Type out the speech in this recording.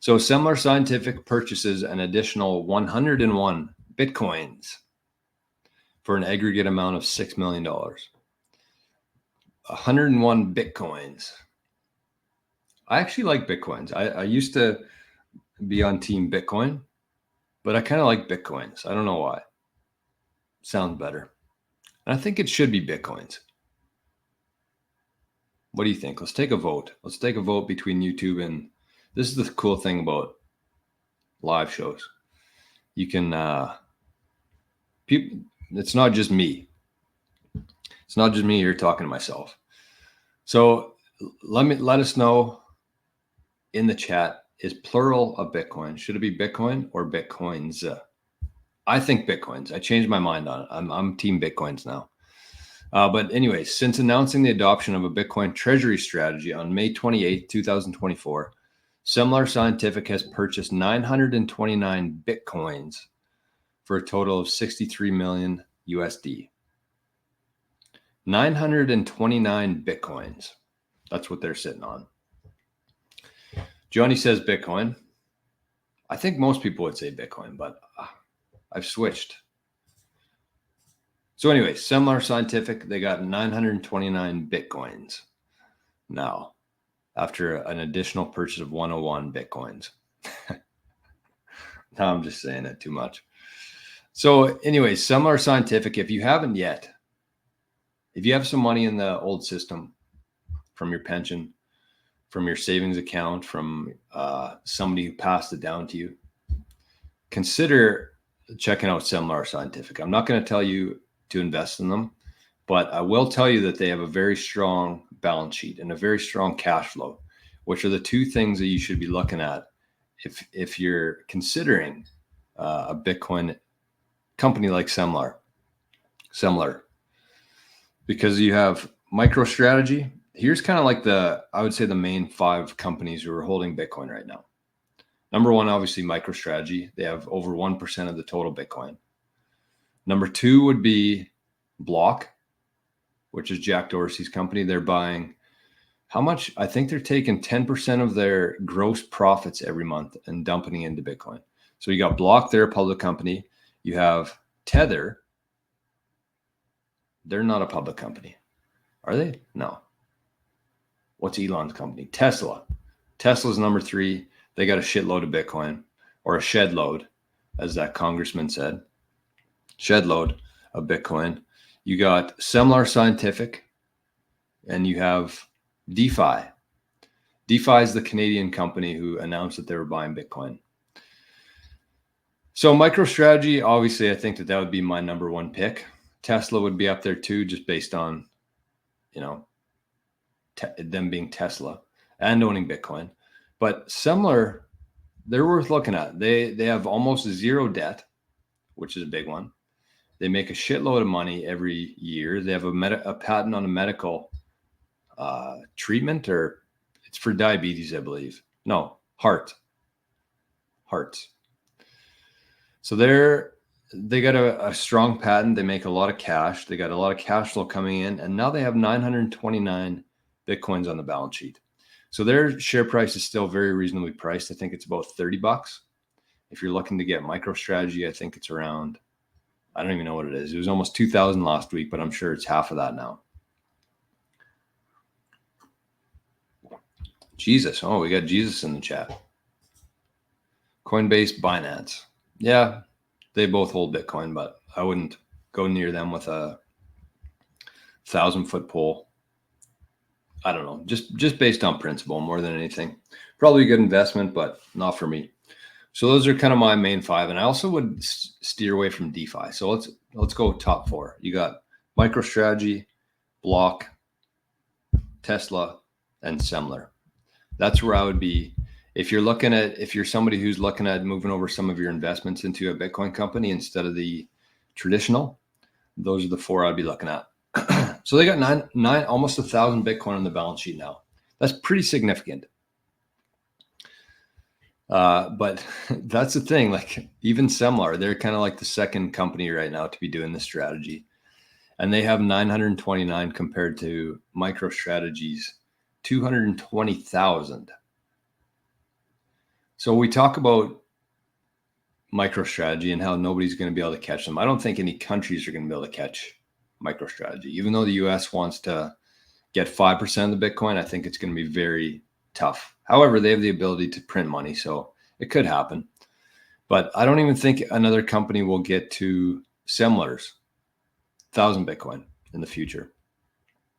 So Semler Scientific purchases an additional 101 Bitcoins for an aggregate amount of $6 million. 101 Bitcoins. I actually like Bitcoins. I used to be on team Bitcoin, but I kind of like Bitcoins. I don't know why. Sounds better. And I think it should be Bitcoins. What do you think? Let's take a vote. Let's take a vote between YouTube and this is the cool thing about live shows. You can, people, it's not just me. It's not just me here talking to myself. So let us know in the chat, is plural of Bitcoin? Should it be Bitcoin or Bitcoins? I think Bitcoins. I changed my mind on it. I'm team Bitcoins now. But anyway, since announcing the adoption of a Bitcoin treasury strategy on May 28, 2024, Semler Scientific has purchased 929 Bitcoins for a total of 63 million USD. 929 Bitcoins. That's what they're sitting on. Johnny says Bitcoin. I think most people would say Bitcoin, but I've switched. So anyway, Semler Scientific, they got 929 Bitcoins now after an additional purchase of 101 Bitcoins. Now I'm just saying it too much. So anyway, Semler Scientific, if you haven't yet, if you have some money in the old system from your pension, from your savings account, from somebody who passed it down to you, consider checking out Semler Scientific. I'm not going to tell you to invest in them, but I will tell you that they have a very strong balance sheet and a very strong cash flow, which are the two things that you should be looking at if you're considering a Bitcoin company like Semler, because you have MicroStrategy. Here's kind of like I would say the main 5 companies who are holding Bitcoin right now. Number 1, obviously MicroStrategy. They have over 1% of the total Bitcoin. Number 2 would be Block, which is Jack Dorsey's company. They're buying how much? I think they're taking 10% of their gross profits every month and dumping into Bitcoin. So you got Block, they're a public company. You have Tether. They're not a public company. Are they? No. What's Elon's company? Tesla. Tesla's number 3. They got a shitload of Bitcoin, or a shed load, as that congressman said. Shed load of Bitcoin. You got Semler Scientific, and you have DeFi. DeFi is the Canadian company who announced that they were buying Bitcoin. So MicroStrategy, obviously, I think that would be my number 1 pick. Tesla would be up there too, just based on, them being Tesla and owning Bitcoin. But Semler, they're worth looking at. They have almost 0 debt, which is a big one. They make a shitload of money every year. They have a patent on a medical treatment, or it's for diabetes, I believe. No, hearts. So they got a strong patent. They make a lot of cash. They got a lot of cash flow coming in, and now they have 929 Bitcoins on the balance sheet. So their share price is still very reasonably priced. I think it's about $30. If you're looking to get MicroStrategy, I think it's around, I don't even know what it is. It was almost 2,000 last week, but I'm sure it's half of that now. Jesus. Oh, we got Jesus in the chat. Coinbase, Binance. Yeah, they both hold Bitcoin, but I wouldn't go near them with a 1,000-foot pole. I don't know, just based on principle more than anything. Probably a good investment, but not for me. So those are kind of my main 5, and I also would steer away from DeFi. So let's go top 4. You got MicroStrategy, Block, Tesla, and Semler. That's where I would be. If you're somebody who's looking at moving over some of your investments into a Bitcoin company instead of the traditional, those are the 4 I'd be looking at. So they got nine almost 1,000 Bitcoin on the balance sheet now. That's pretty significant. But that's the thing. Like even Semler, they're kind of like the second company right now to be doing this strategy, and they have 929 compared to MicroStrategy's 220,000. So we talk about MicroStrategy and how nobody's going to be able to catch them. I don't think any countries are going to be able to catch MicroStrategy. Even though the US wants to get 5% of the Bitcoin, I think it's going to be very tough. However, they have the ability to print money, so it could happen. But I don't even think another company will get to Semler's 1,000 Bitcoin in the future.